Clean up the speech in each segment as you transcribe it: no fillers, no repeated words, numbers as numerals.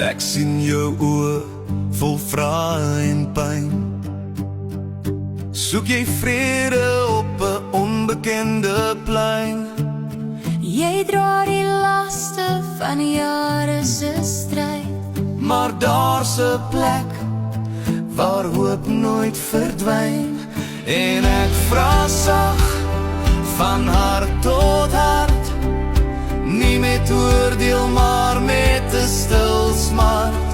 Ek sien jou oë vol vrae en pyn. Soek jy vrede op 'n onbekende plein? Jy dra die laste van jare se stryd, Maar daar's 'n plek waar hoop nooit verdwyn. En ek vra sag van hart tot hart, nie met oordeel maar met 'n stil smart.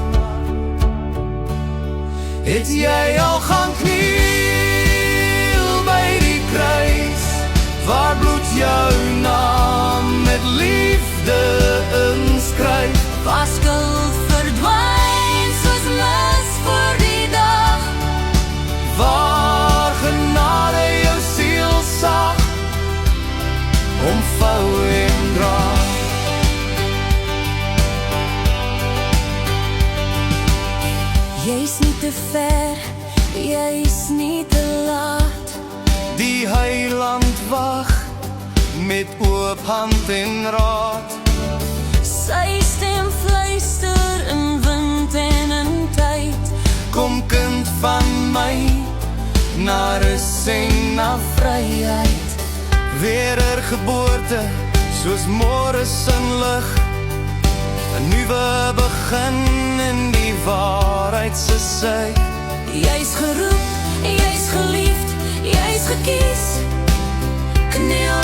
Het jy al gaan kniel by die kruis, waar bloed jou naam met liefde inskryf? waar skuld verdwyn soos mis voor die dag, Waar genade jou siel sag omvou en dra. jy's nie te ver, jy's nie te laat. Die heiland wag met oop hand en raad. Sy stem fluister in wind en in tyd, Kom kind van my, na rus en na vryheid. Wedergeboorte, soos môre sin lig, 'n nuwe begin in die waarheid se sy. jy's geroep, jy's geliefd, jy's gekies. Kniel